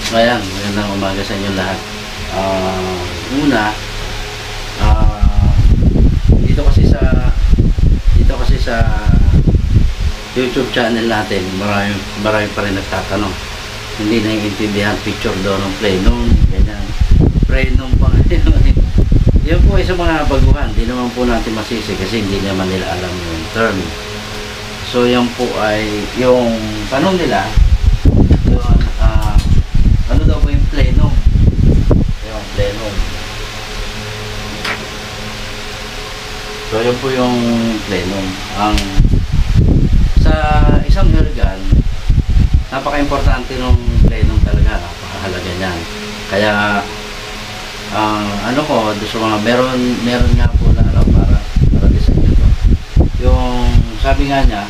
Ayan, magandang umaga sa inyo lahat. Una, ah, dito kasi sa YouTube channel natin, marami pa rin nagtatanong. Hindi naiintindihan picture doon ng plenum, ganyan. Plenum pa ngayon. Yun po ay sa mga baguhan, hindi naman po natin masisi kasi hindi naman nila alam yung term. So yan po ay yung tanong nila, yun, ano daw po yung plenum? Yung plenum. So yun po yung plenum. Ang sa isang organ, napaka-importante ng plenum talaga, napakahalaga niyan. Kaya ano ko, sa mga meron nga po na ano, para design nyo to. Yung sabi nga niya,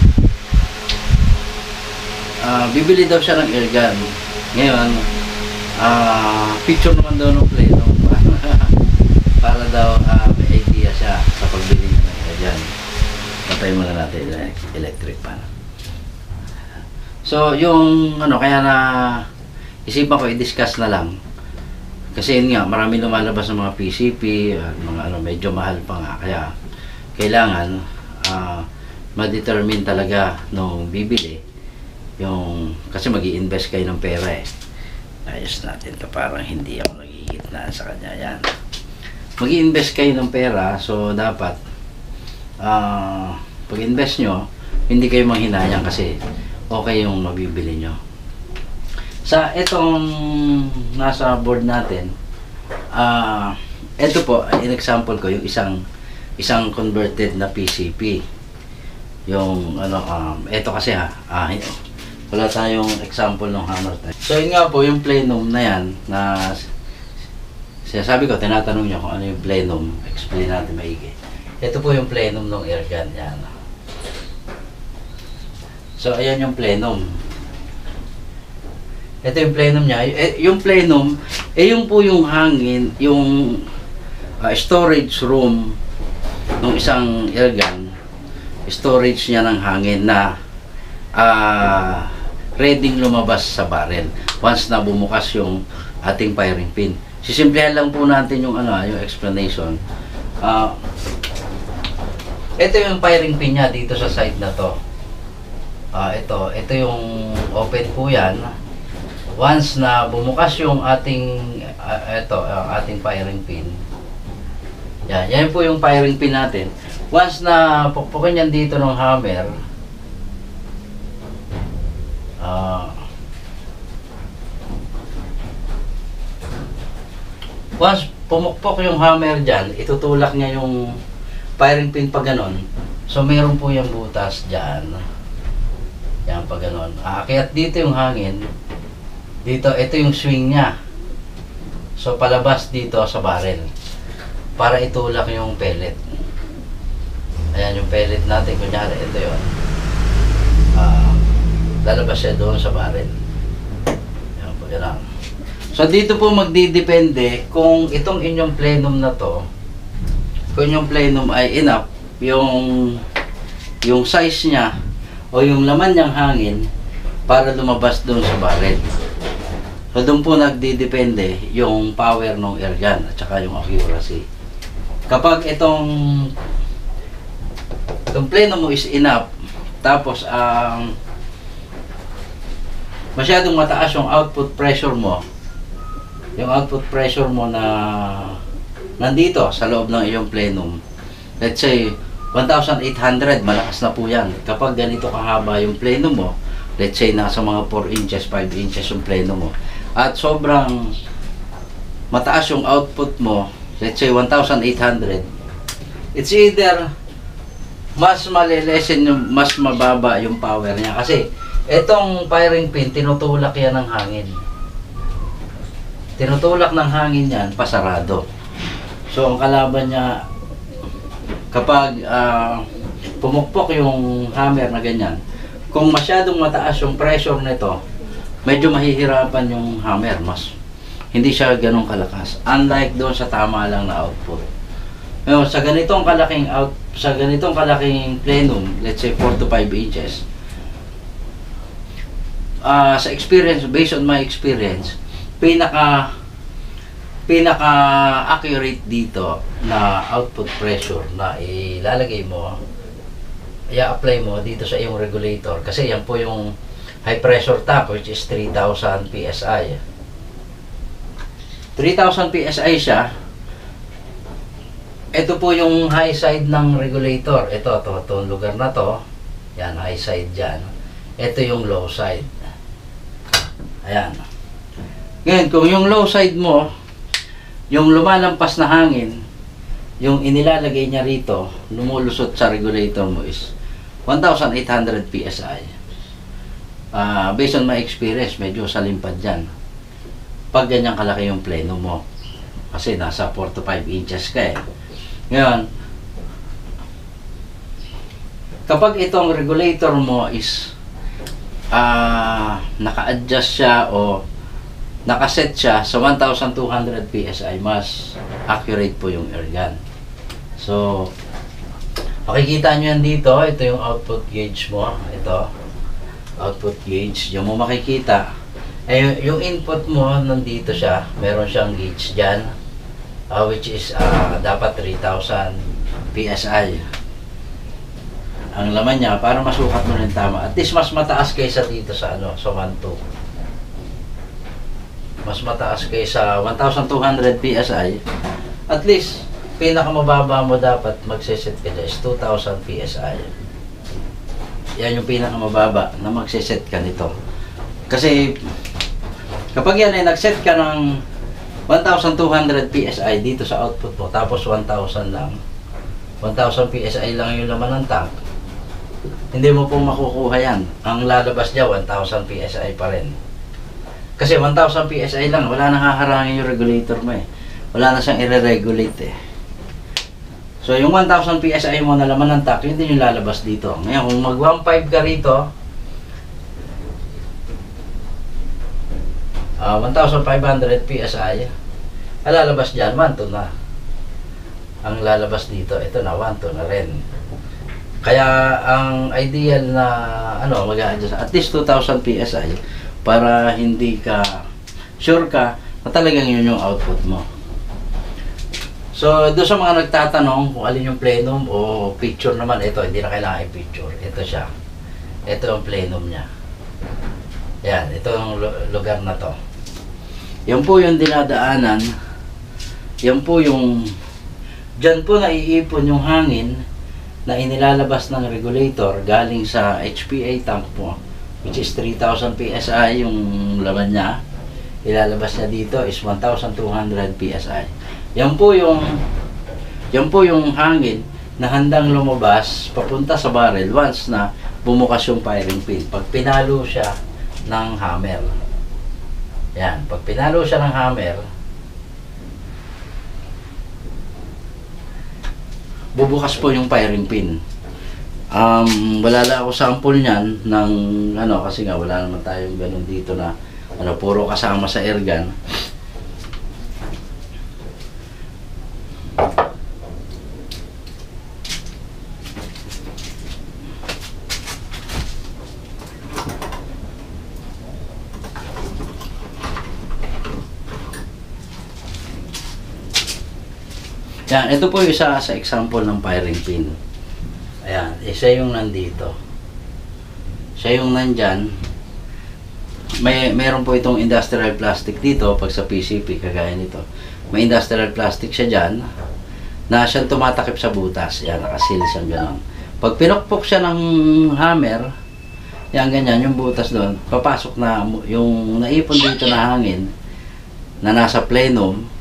bibili daw siya ng organ. Ngayon, picture naman daw ng plenum para daw may idea siya sa pagbili niya ng organ. Patayin muna natin electric pan. So, yung ano, kaya na isipan ko i-discuss na lang. Kasi yun nga, marami lumalabas ng mga PCP, mga ano, medyo mahal pa nga. Kaya, kailangan ma-determine talaga nung bibili. Yung, kasi mag-i-invest kayo ng pera eh. Ayos natin to, parang hindi ako nagigitnaan sa kanya. Yan. Mag-i-invest kayo ng pera, so dapat pag-invest nyo, hindi kayo manghinayang kasi okay yung mabibili nyo. Sa itong nasa board natin, ito po, in example ko, yung isang converted na PCP. Yung ano, ito kasi wala tayong example ng hammer type. So yun nga po, yung plenum na yan, na sinasabi ko, tinatanong nyo kung ano yung plenum, explain natin maigi. Ito po yung plenum ng airgun, yan. So ayan yung plenum. Ito yung plenum niya. Yung plenum, yung po yung hangin, yung storage room ng isang airgun, storage niya ng hangin na ready lumabas sa barrel once na bumukas yung ating firing pin. Sisimplihan lang po natin yung ano, yung explanation. Ito yung firing pin niya dito sa side na to. Ito yung open po yan. Once na bumukas yung ating ating firing pin. Yan po yung firing pin natin. Once na pukpukin yan dito ng hammer, once pumukpok yung hammer dyan, itutulak niya yung firing pin pa ganon. So meron po yung butas dyan. Yan pa ganon. Kaya dito yung hangin. Dito, ito yung swing niya. So palabas dito sa barrel. Para itulak yung pellet. Ayan yung pellet natin. Kunyari, ito yun. Lalabas siya doon sa barrel. Yan po, yan lang. So dito po magdidepende kung itong inyong plenum na to, kung yung plenum ay enough, yung size niya o yung laman niyang hangin para lumabas doon sa barrel. So doon po nagdidepende yung power ng airgun at saka yung accuracy. Kapag itong plenum mo is enough, tapos masyadong mataas yung output pressure mo, yung output pressure mo na nandito sa loob ng iyong plenum, let's say 1,800, malakas na po yan. Kapag ganito kahaba yung plenum mo, let's say nasa mga 4 inches, 5 inches yung plenum mo, at sobrang mataas yung output mo, let's say 1,800, it's either mas malilesen yung mas mababa yung power niya kasi itong firing pin tinutulak yan ng hangin. Tinutulak ng hangin yan, pasarado. So, ang kalaban niya, kapag pumukpok yung hammer na ganyan, kung masyadong mataas yung pressure nito, medyo mahihirapan yung hammer. Hindi siya ganun kalakas. Unlike doon sa tama lang na output. Ngayon, sa ganitong kalaking plenum, let's say 4 to 5 inches, sa experience, based on my experience, pinaka accurate dito na output pressure na ilalagay mo, i-apply mo dito sa iyong regulator, kasi yan po yung high pressure tank, which is 3,000 PSI. 3,000 PSI siya. Ito po yung high side ng regulator. Itong lugar na to, yan, high side dyan. Ito yung low side. Ayan. Ngayon, kung yung low side mo, yung lumalampas na hangin, yung inilalagay niya rito, lumulusot sa regulator mo is 1,800 PSI. Based on my experience, medyo salimpad dyan. Pag ganyan kalaki yung pleno mo. Kasi nasa 4 to 5 inches ka eh. Ngayon, kapag itong regulator mo is naka-adjust siya o nakaset siya sa 1,200 PSI, mas accurate po yung air gun. So, makikita nyo yan dito. Ito yung output gauge mo. Ito, output gauge. Yung mo makikita, yung input mo, nandito siya. Meron siyang gauge dyan, which is dapat 3,000 PSI. Ang laman niya, para masukat mo rin tama. At least mas mataas kaysa dito sa sa 1,200. Mas mataas kaysa 1,200 PSI. At least, pinakamababa mo dapat magseset ka dyan is 2,000 PSI. Yan yung pinakamababa na magseset ka nito. Kasi, kapag yan ay nagset ka ng 1,200 PSI dito sa output mo, tapos 1,000 lang, 1,000 PSI lang yung laman ng tank, hindi mo po makukuha yan. Ang lalabas niya, 1,000 PSI pa rin. Kasi 1,000 PSI lang, wala nang haharangin yung regulator mo eh. Wala na siyang i-regulate eh. So yung 1,000 PSI mo na laman ng tank, yun din yung lalabas dito. Ngayon, kung mag 1.5 ka rito, 1,500 PSI, ang lalabas dyan, 1,2 na. Ang lalabas dito, ito na, 1,2 na rin. Kaya ang ideal na mag-a-adjust at least 2,000 PSI para hindi ka sure ka na talagang yun yung output mo. So doon sa mga nagtatanong kung alin yung plenum o picture naman, ito hindi na kailangan i-picture. Ito siya. Ito yung plenum niya. Yan, ito yung lugar na to. Yan po yung dinadaanan. Yan po yung dyan po naiipon yung hangin na inilalabas ng regulator galing sa HPA tank mo, which is 3,000 PSI yung laman niya. Ilalabas niya dito is 1,200 PSI. Yan po yung hangin na handang lumabas papunta sa barrel once na bumukas yung firing pin. Pag pinalo siya ng hammer. Yan, pag pinalo siya ng hammer, bubukas po yung firing pin. Wala lang ako sample niyan ng kasi nga wala naman tayong ganun dito na puro kasama sa airgun. Yan, ito po yung isa sa example ng firing pin. Ayan, isa yung nandito. Siya yung nandyan. Meron po itong industrial plastic dito pag sa PCP, kagaya nito. May industrial plastic siya dyan na siyang tumatakip sa butas. Yan, nakasil siyang gano'n. Pag pinukpok siya ng hammer, yan ganyan, yung butas doon, papasok na yung naipon dito na hangin na nasa plenum,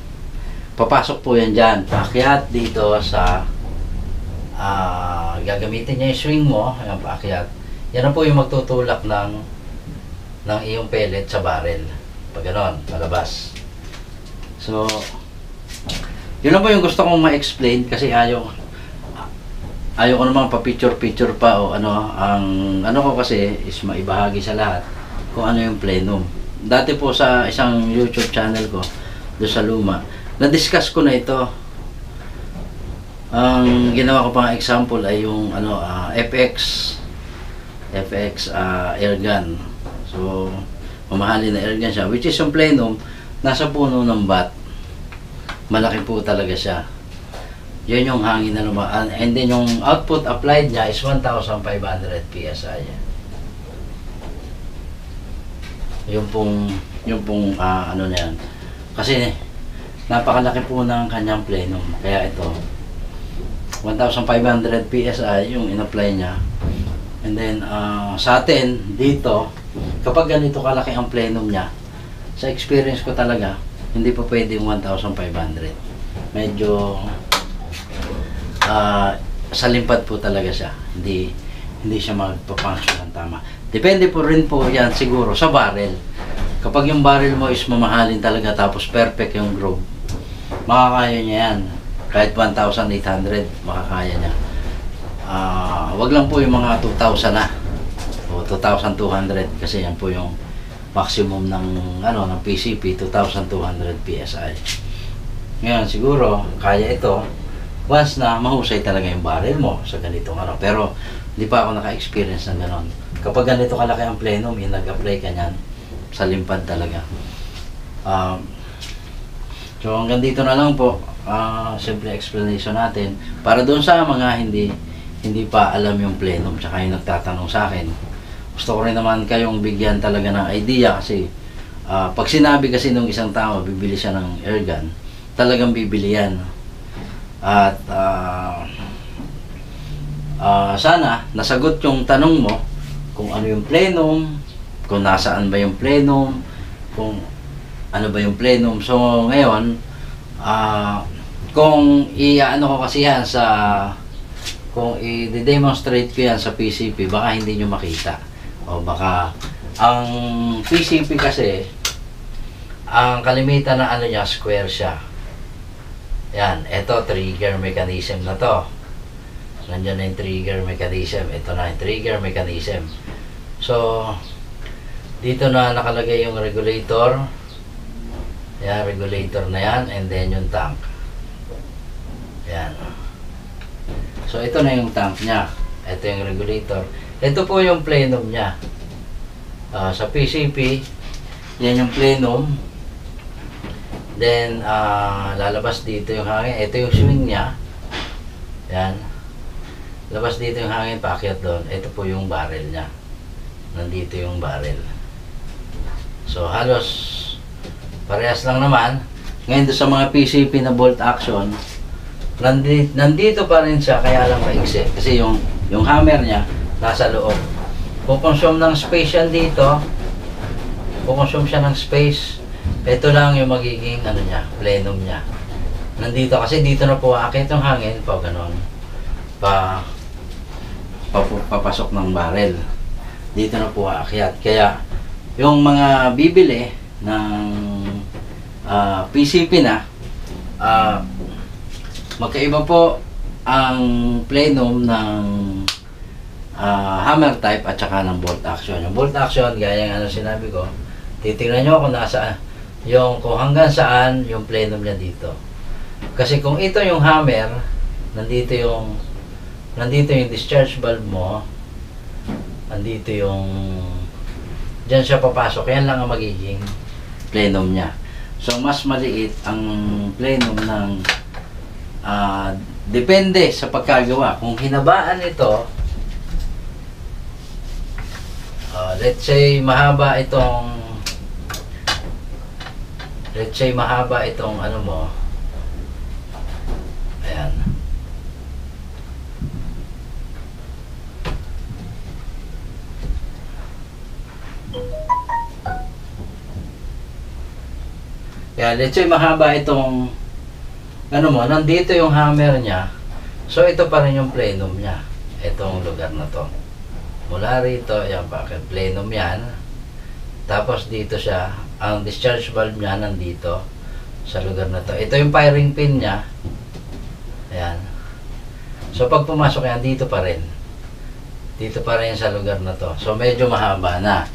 papasok po yan dyan. Paakyat dito sa gagamitin niya yung swing mo. Ayan, paakyat. Yan na po yung magtutulak ng iyong pellet sa barrel. Pag gano'n, malabas. So, yun lang po yung gusto kong ma-explain kasi ayaw ko naman pa-picture pa o ang ko kasi is maibahagi sa lahat kung ano yung plenum. Dati po sa isang YouTube channel ko, doon sa luma, na-discuss ko na ito. Ang ginawa ko pang example ay yung FX airgun. So, mamahalin na airgun siya, which is yung plenum nasa puno ng bat. Malaki po talaga siya. Yun yung hangin na lumaan. And then yung output applied niya is 1,500 PSI. Yung pong ano na yan. Kasi napakalaki po ng kanyang plenum. Kaya ito, 1,500 PSI yung in-apply niya. And then, sa atin, dito, kapag ganito kalaki ang plenum niya, sa experience ko talaga, hindi pa pwede yung 1,500. Medyo, sa limpad po talaga siya. Hindi siya magpapunction ng tama. Depende po rin po yan siguro sa barrel. Kapag yung barrel mo is mamahalin talaga tapos perfect yung groove, makakaya niya yan. Kahit 1,800, makakaya niya. Wag lang po yung mga 2,000 na o 2,200 kasi yan po yung maximum ng ng PCP, 2,200 PSI. Ngayon siguro kaya ito once na mahusay talaga yung barrel mo sa ganitong pero hindi pa ako naka-experience ng ganon. Kapag ganito kalaki ang plenum, yung nag-apply ka niyan, sa limpad talaga. So hanggang dito na lang po, simple explanation natin para doon sa mga hindi pa alam yung plenum tsaka yung nagtatanong sa akin. Gusto ko rin naman kayong bigyan talaga ng idea kasi pag sinabi kasi nung isang tao bibili siya ng airgun, talagang bibili yan. At sana nasagot yung tanong mo kung ano yung plenum, kung nasaan ba yung plenum, kung ano ba yung plenum. So ngayon, kung i-ano ko kasi yan kung i-demonstrate ko yan sa PCP, baka hindi nyo makita. O baka, ang PCP kasi, ang kalimitan na niya, square siya. Yan, ito, trigger mechanism na to. Nandiyan na yung trigger mechanism. Ito na yung trigger mechanism. So, dito na nakalagay yung regulator. Yan, regulator na yan. And then yung tank. Yan. So, ito na yung tank niya. Ito yung regulator. Ito po yung plenum niya. Sa PCP, yan yung plenum. Then, lalabas dito yung hangin. Ito yung swing niya. Yan. Labas dito yung hangin, paakyat doon. Ito po yung barrel niya. Nandito yung barrel. So, halos parehas lang naman. Ngayon sa mga PCP na bolt action, nandito pa rin siya, kaya lang maigsi. Kasi yung hammer niya, nasa loob. Kung consume ng space yan dito, kung consume siya ng space, ito lang yung magiging plenum niya. Nandito, kasi dito na po aakit yung hangin, pa ganon. Papasok ng barrel. Dito na po aakyat. Kaya, yung mga bibili ng PCP na, magkaiba po ang plenum ng hammer type at saka ng bolt action. Yung bolt action, gaya ng sinabi ko, titingnan nyo kung kung hanggang saan yung plenum niya dito. Kasi kung ito yung hammer, nandito yung discharge valve mo, nandito diyan siya papasok, yan lang ang magiging plenum niya. So mas maliit ang plenum ng depende sa pagkagawa. Kung hinabaan ito, let's say mahaba itong mo, ayan, let's say mahaba itong nandito yung hammer niya. So ito pa rin yung plenum niya. Itong lugar na to. Mula rito, yan bakit plenum yan. Tapos dito siya, ang discharge valve niya nandito sa lugar na to. Ito yung firing pin niya. Ayan. So pag pumasok yan, dito pa rin. Dito pa rin sa lugar na to. So medyo mahaba na.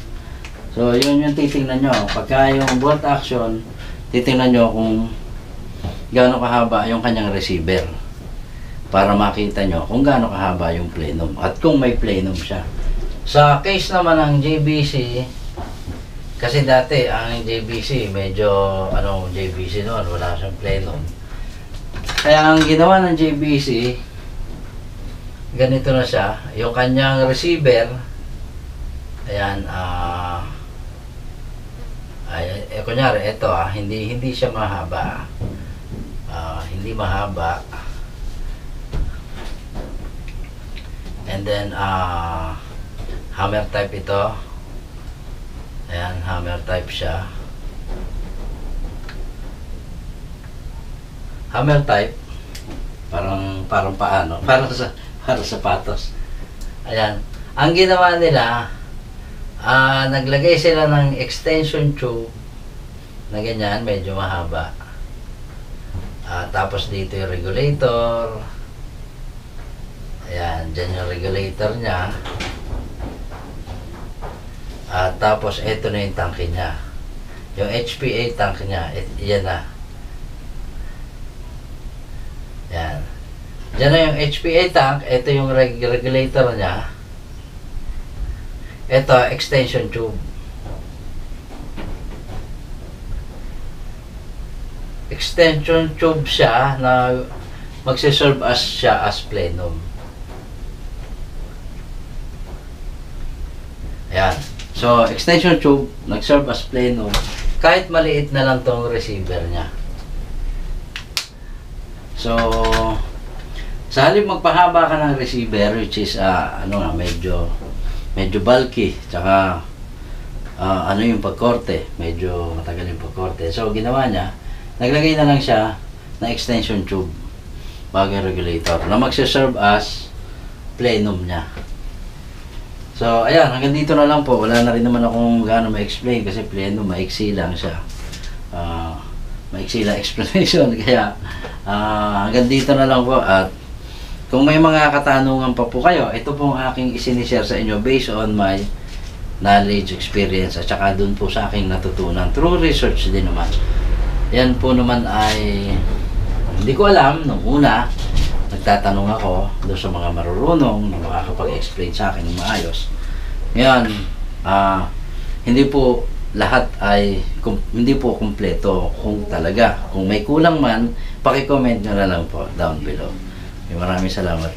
So yun yung titingnan nyo. Pagka yung bolt action, titingnan nyo kung gaano kahaba yung kanyang receiver para makita nyo kung gaano kahaba yung plenum at kung may plenum siya. Sa case naman ng JBC, Kasi dati, ang JBC, medyo, JBC noon, wala siyang plenum. Kaya ang ginawa ng JBC, ganito na siya, yung kanyang receiver, ayan, kunyari, ito hindi siya mahaba. Hindi mahaba. And then, hammer type ito. Ayan, hammer type siya. Hammer type, parang paano? Parang sapatos. Ayan. Ang ginawa nila, naglagay sila ng extension tube na ganyan, medyo mahaba. Tapos dito yung regulator. Ayan, dyan yung regulator niya. Tapos ito na yung tanke niya. Yung HPA tank niya, yan na. Yan. Diyan na yung HPA tank, ito yung regulator niya. Ito, extension tube. Extension tube siya na magsiserve as plenum. Ayan. So, extension tube, nag-serve as plenum. Kahit maliit na lang tong receiver niya. So, sa halip magpahaba ka ng receiver, which is, medyo bulky, tsaka, yung pagkorte, medyo matagal yung pagkorte. So, ginawa niya, naglagay na lang siya ng extension tube bago yung regulator na magsiserve as plenum niya. So, ayan, hanggang dito na lang po. Wala na rin naman akong gaano ma-explain kasi plenum, maiksi lang siya. Maiksi lang explanation. Kaya, hanggang dito na lang po. At kung may mga katanungan pa po kayo, ito pong aking isinishare sa inyo based on my knowledge, experience, at saka dun po sa aking natutunan. Through research din naman. Yan po naman ay hindi ko alam nung una. Nagtatanong ako doon sa mga marurunong na makakapag-explain sa akin ng maayos. Ngayon, hindi po lahat ay hindi po kumpleto. Kung talaga, kung may kulang man, paki-comment nyo na lang po down below. Maraming salamat.